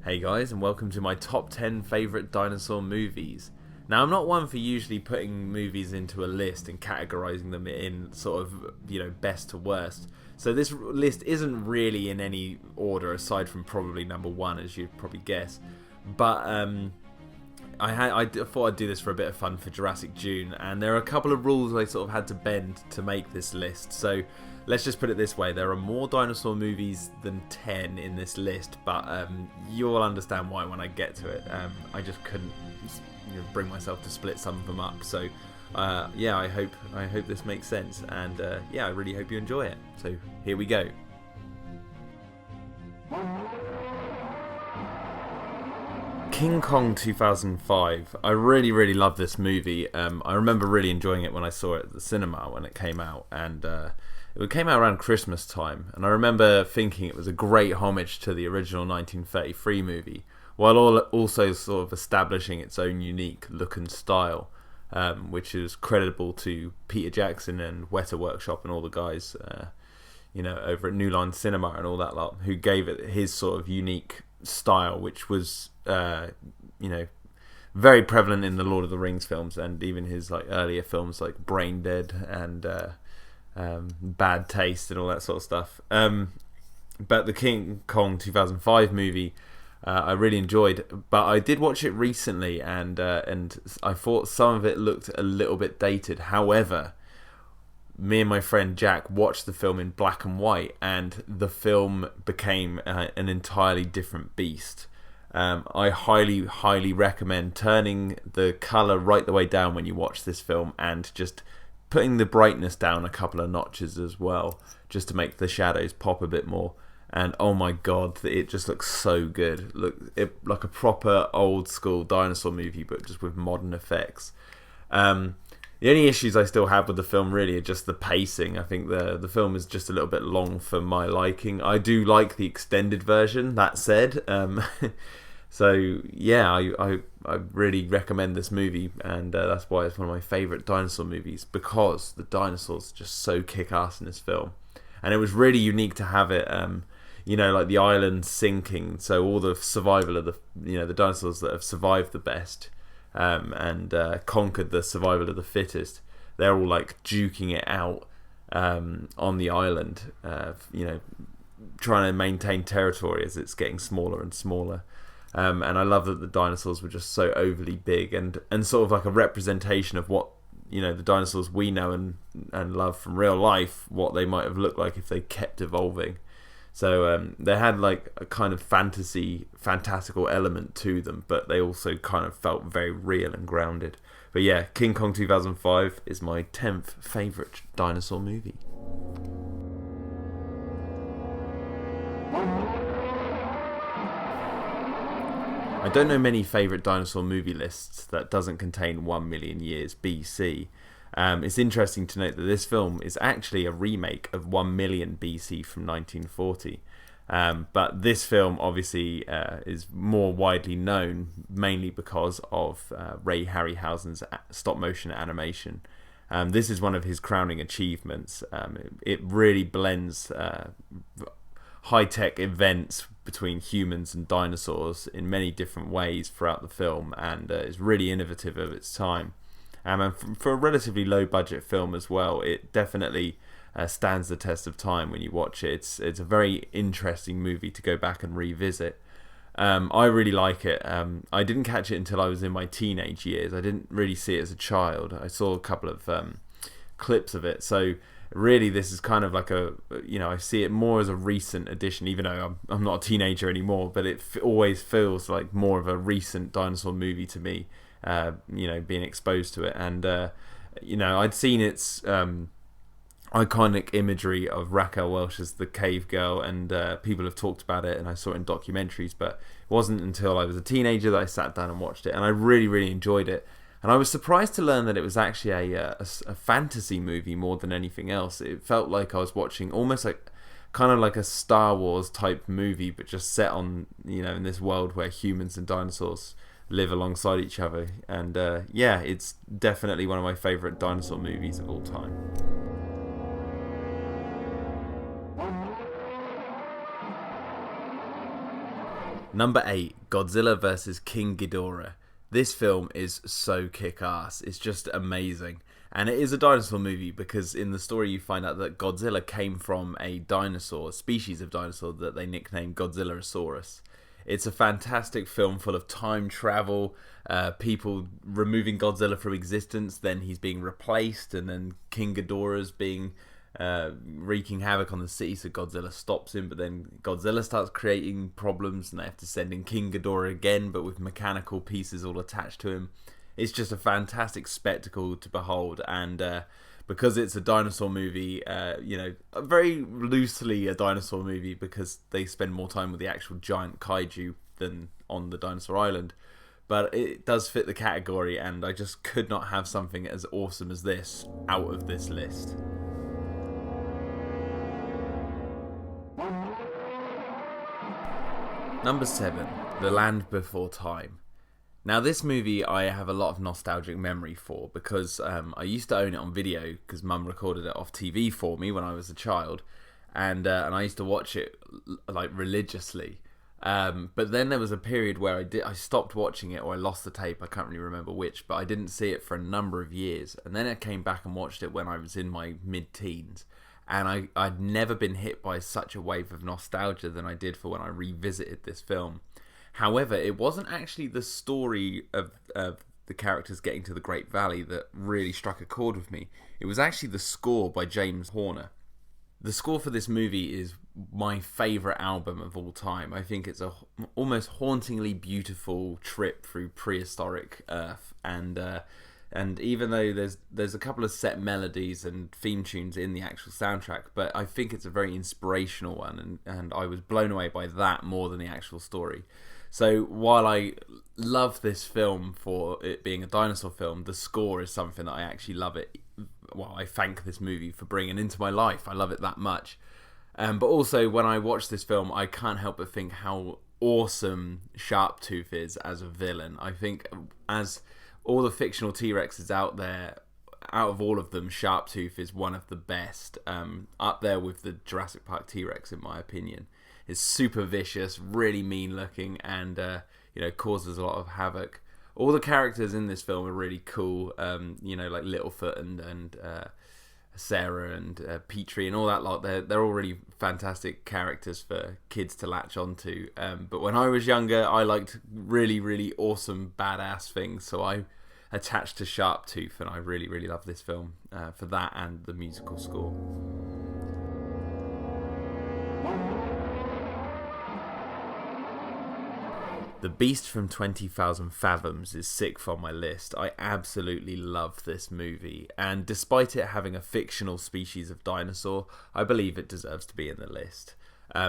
Hey guys, and welcome to my top 10 favourite dinosaur movies. Now, I'm not one for usually putting movies into a list and categorising them in sort of, best to worst. So this list isn't really in any order aside from probably number one, as you'd probably guess. But I thought I'd do this for a bit of fun for Jurassic June, and there are a couple of rules I sort of had to bend to make this list. So let's just put it this way: there are more dinosaur movies than 10 in this list, but you'll understand why when I get to it. I just couldn't bring myself to split some of them up. So I hope this makes sense, and I really hope you enjoy it. So here we go. King Kong 2005. I really love this movie. I remember really enjoying it when I saw it at the cinema when it came out, and it came out around Christmas time, and I remember thinking it was a great homage to the original 1933 movie, while also sort of establishing its own unique look and style, which is creditable to Peter Jackson and Weta Workshop and all the guys, over at New Line Cinema and all that lot, who gave it his sort of unique style, which was, very prevalent in the Lord of the Rings films and even his earlier films like Brain Dead and Bad Taste and all that sort of stuff. But the King Kong 2005 movie, I really enjoyed, but I did watch it recently, and I thought some of it looked a little bit dated. However, me and my friend Jack watched the film in black and white, and the film became an entirely different beast. I highly recommend turning the colour right the way down when you watch this film, and just putting the brightness down a couple of notches as well, just to make the shadows pop a bit more. And oh my god, it just looks so good. Like a proper old school dinosaur movie, but just with modern effects. The only issues I still have with the film really are just the pacing. I think the film is just a little bit long for my liking. I do like the extended version, that said. So yeah, I really recommend this movie, and that's why it's one of my favourite dinosaur movies, because the dinosaurs are just so kick-ass in this film. And it was really unique to have it, like the island sinking, so all the survival of the dinosaurs that have survived the best, and conquered the survival of the fittest, they're all duking it out on the island, trying to maintain territory as it's getting smaller and smaller. And I love that the dinosaurs were just so overly big, and sort of like a representation of what the dinosaurs we know and love from real life, what they might have looked like if they kept evolving. So they had a kind of fantastical element to them, but they also kind of felt very real and grounded. But yeah, King Kong 2005 is my 10th favourite dinosaur movie. I don't know many favourite dinosaur movie lists that doesn't contain 1 million years BC. It's interesting to note that this film is actually a remake of 1 million BC from 1940. But this film obviously is more widely known mainly because of Ray Harryhausen's stop motion animation. This is one of his crowning achievements. It really blends high-tech events between humans and dinosaurs in many different ways throughout the film, and is really innovative of its time. And for a relatively low-budget film as well, it definitely stands the test of time when you watch it. It's a very interesting movie to go back and revisit. I really like it. I didn't catch it until I was in my teenage years. I didn't really see it as a child. I saw a couple of clips of it, so really this is kind of I see it more as a recent addition, even though I'm not a teenager anymore, but it always feels like more of a recent dinosaur movie to me, being exposed to it. And I'd seen its iconic imagery of Raquel Welch as the cave girl, and people have talked about it, and I saw it in documentaries, but it wasn't until I was a teenager that I sat down and watched it, and I really enjoyed it. And I was surprised to learn that it was actually a fantasy movie more than anything else. It felt like I was watching almost kind of like a Star Wars type movie, but just set on, in this world where humans and dinosaurs live alongside each other. And it's definitely one of my favourite dinosaur movies of all time. Number 8, Godzilla vs. King Ghidorah. This film is so kick-ass. It's just amazing. And it is a dinosaur movie because in the story you find out that Godzilla came from a dinosaur, a species of dinosaur that they nicknamed Godzillasaurus. It's a fantastic film full of time travel, people removing Godzilla from existence, then he's being replaced, and then King Ghidorah's being wreaking havoc on the city, so Godzilla stops him, but then Godzilla starts creating problems and they have to send in King Ghidorah again, but with mechanical pieces all attached to him. It's just a fantastic spectacle to behold, and because it's a dinosaur movie, very loosely a dinosaur movie because they spend more time with the actual giant kaiju than on the dinosaur island, but it does fit the category, and I just could not have something as awesome as this out of this list. Number 7, The Land Before Time. Now this movie I have a lot of nostalgic memory for because I used to own it on video because Mum recorded it off TV for me when I was a child, and I used to watch it like religiously. But then there was a period where I stopped watching it, or I lost the tape. I can't really remember which, but I didn't see it for a number of years, and then I came back and watched it when I was in my mid-teens. And I'd never been hit by such a wave of nostalgia than I did for when I revisited this film. However, it wasn't actually the story of the characters getting to the Great Valley that really struck a chord with me. It was actually the score by James Horner. The score for this movie is my favourite album of all time. I think it's a almost hauntingly beautiful trip through prehistoric Earth, and even though there's a couple of set melodies and theme tunes in the actual soundtrack, but I think it's a very inspirational one, and I was blown away by that more than the actual story. So while I love this film for it being a dinosaur film, the score is something that I actually love it. Well, I thank this movie for bringing into my life. I love it that much. But also when I watch this film, I can't help but think how awesome Sharptooth is as a villain. I think as all the fictional T-Rexes out there, out of all of them, Sharptooth is one of the best. Up there with the Jurassic Park T-Rex, in my opinion. It's super vicious, really mean looking, and causes a lot of havoc. All the characters in this film are really cool. Like Littlefoot and Sarah and Petrie and all that lot. They're all really fantastic characters for kids to latch onto. But when I was younger, I liked really, really awesome, badass things. So I attached to Sharptooth, and I really, really love this film for that and the musical score. The Beast from 20,000 Fathoms is sixth on my list. I absolutely love this movie, and despite it having a fictional species of dinosaur, I believe it deserves to be in the list.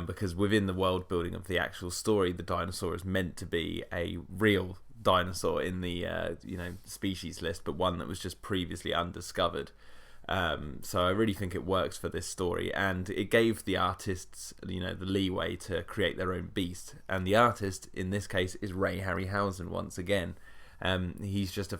Because within the world building of the actual story, the dinosaur is meant to be a real dinosaur in the species list, but one that was just previously undiscovered. So I really think it works for this story, and it gave the artists, the leeway to create their own beast. And the artist in this case is Ray Harryhausen once again. He's just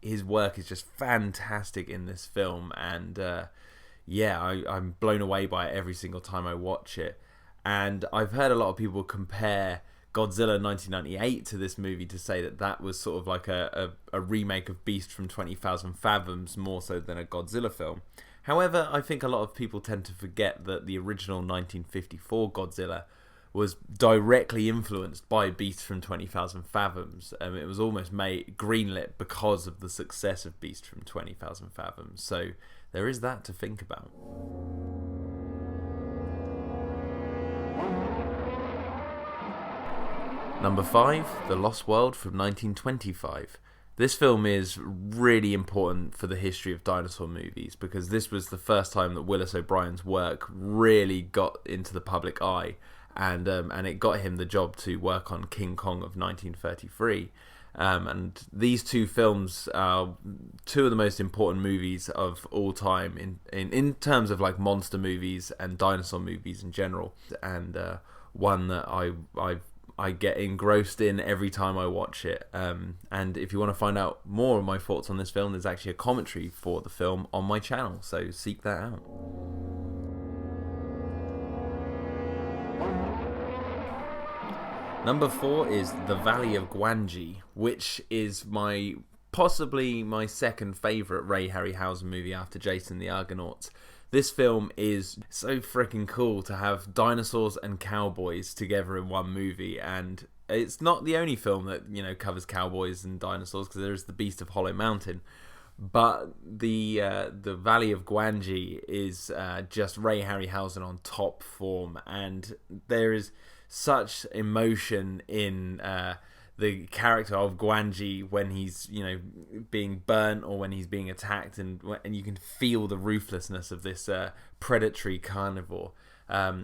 his work is just fantastic in this film, and I'm blown away by it every single time I watch it. And I've heard a lot of people compare Godzilla 1998 to this movie to say that was sort of like a remake of Beast from 20,000 Fathoms more so than a Godzilla film. However, I think a lot of people tend to forget that the original 1954 Godzilla was directly influenced by Beast from 20,000 Fathoms. It was almost greenlit because of the success of Beast from 20,000 Fathoms. So there is that to think about. Number 5, The Lost World from 1925. This film is really important for the history of dinosaur movies because this was the first time that Willis O'Brien's work really got into the public eye, and it got him the job to work on King Kong of 1933. And these two films are two of the most important movies of all time in terms of like monster movies and dinosaur movies in general, and one that I get engrossed in every time I watch it. And if you want to find out more of my thoughts on this film, there's actually a commentary for the film on my channel, so seek that out. Number 4 is The Valley of Gwangi, which is possibly my second favourite Ray Harryhausen movie after Jason the Argonauts. This film is so freaking cool to have dinosaurs and cowboys together in one movie, and it's not the only film that, you know, covers cowboys and dinosaurs, because there's The Beast of Hollow Mountain. But the Valley of Gwangi is just Ray Harryhausen on top form, and there is such emotion in the character of Gwangi when he's, you know, being burnt or when he's being attacked, and you can feel the ruthlessness of this predatory carnivore.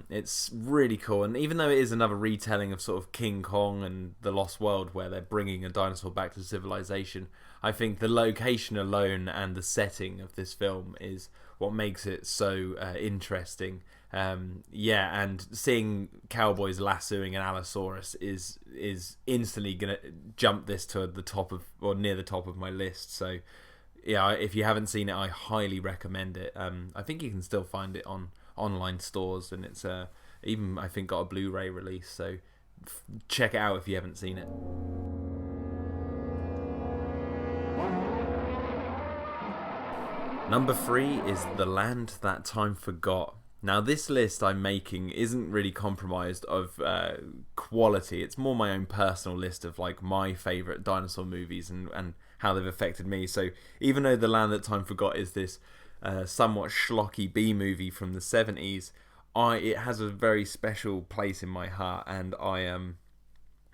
It's really cool, and even though it is another retelling of sort of King Kong and The Lost World, where they're bringing a dinosaur back to civilization, I think the location alone and the setting of this film is what makes it so interesting. And seeing cowboys lassoing an Allosaurus is instantly gonna jump this to the top of, or near the top of my list. So yeah, if you haven't seen it, I highly recommend it. I think you can still find it on online stores, and it's even, I think, got a Blu-ray release, so check it out if you haven't seen it. Number 3 is The Land That Time Forgot. Now, this list I'm making isn't really compromised of quality. It's more my own personal list of like my favourite dinosaur movies and how they've affected me. So even though The Land That Time Forgot is this somewhat schlocky B movie from the 70s, it has a very special place in my heart, and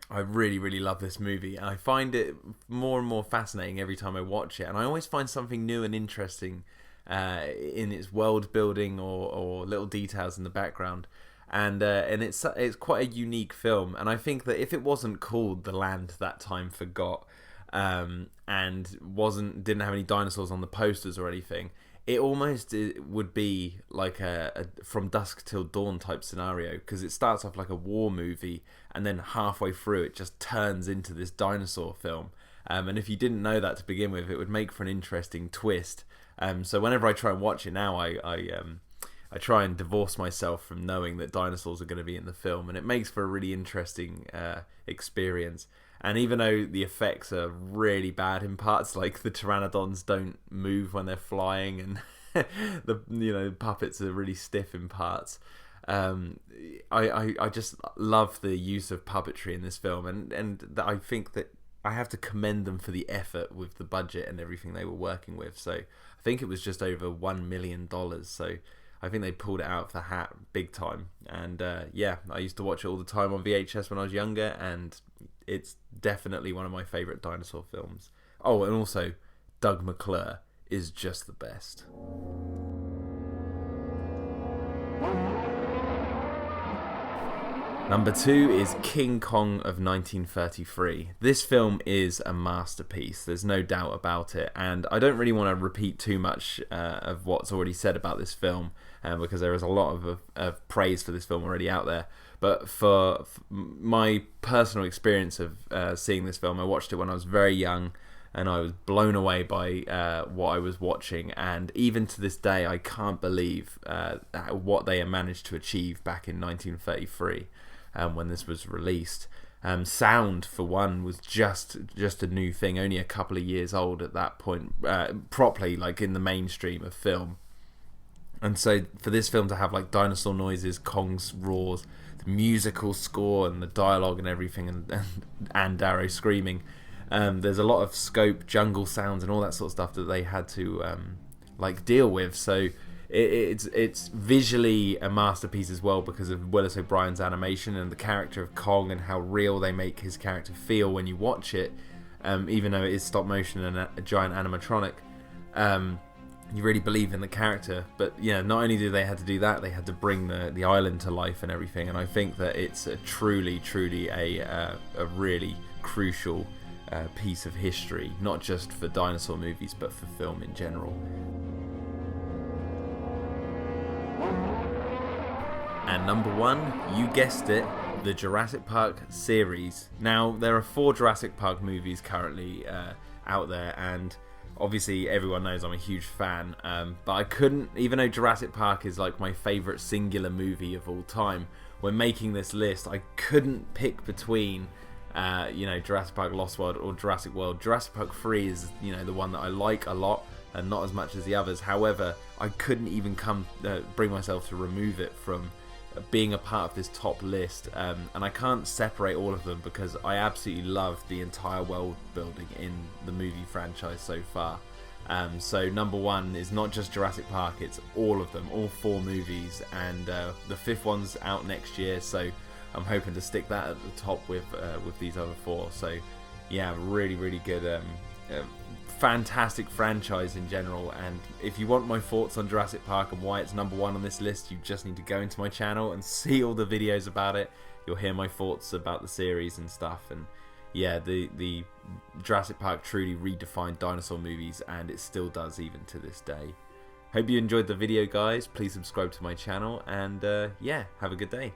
I really, really love this movie, and I find it more and more fascinating every time I watch it, and I always find something new and interesting in its world building or little details in the background, and it's quite a unique film. And I think that if it wasn't called The Land That Time Forgot, and didn't have any dinosaurs on the posters or anything, it almost would be like a From Dusk Till Dawn type scenario, because it starts off like a war movie, and then halfway through it just turns into this dinosaur film. And if you didn't know that to begin with, it would make for an interesting twist. So whenever I try and watch it now, I try and divorce myself from knowing that dinosaurs are going to be in the film, and it makes for a really interesting experience. And even though the effects are really bad in parts, like the pteranodons don't move when they're flying, and the puppets are really stiff in parts, I just love the use of puppetry in this film, and I think that I have to commend them for the effort with the budget and everything they were working with. So I think it was just over $1 million. So I think they pulled it out of the hat big time. And I used to watch it all the time on VHS when I was younger, and it's definitely one of my favourite dinosaur films. Oh, and also Doug McClure is just the best. Number 2 is King Kong of 1933. This film is a masterpiece, there's no doubt about it, and I don't really want to repeat too much of what's already said about this film, because there is a lot of praise for this film already out there. But for my personal experience of seeing this film, I watched it when I was very young, and I was blown away by what I was watching, and even to this day I can't believe what they managed to achieve back in 1933 when this was released. Sound, for one, was just a new thing, only a couple of years old at that point, properly, like in the mainstream of film. And so for this film to have like dinosaur noises, Kong's roars, the musical score and the dialogue and everything, and Darrow screaming, there's a lot of scope, jungle sounds and all that sort of stuff that they had to deal with. So it's visually a masterpiece as well, because of Willis O'Brien's animation and the character of Kong and how real they make his character feel when you watch it, even though it is stop motion and a giant animatronic. You really believe in the character. But yeah, not only did they have to do that, they had to bring the island to life and everything, and I think that it's truly a really crucial piece of history, not just for dinosaur movies but for film in general. And number 1, you guessed it, the Jurassic Park series. Now, there are 4 Jurassic Park movies currently out there, and obviously everyone knows I'm a huge fan, but I couldn't, even though Jurassic Park is like my favourite singular movie of all time, when making this list, I couldn't pick between Jurassic Park Lost World or Jurassic World. Jurassic Park 3 is the one that I like a lot, and not as much as the others. However, I couldn't even bring myself to remove it from being a part of this top list, and I can't separate all of them because I absolutely love the entire world building in the movie franchise so far. So number 1 is not just Jurassic Park, it's all of them, all 4 movies, and the 5th one's out next year, so I'm hoping to stick that at the top with these other 4. So yeah, really, really good, fantastic franchise in general. And if you want my thoughts on Jurassic Park and why it's number 1 on this list, you just need to go into my channel and see all the videos about it. You'll hear my thoughts about the series and stuff. And yeah, the Jurassic Park truly redefined dinosaur movies, and it still does even to this day. Hope you enjoyed the video, guys. Please subscribe to my channel, and yeah, have a good day.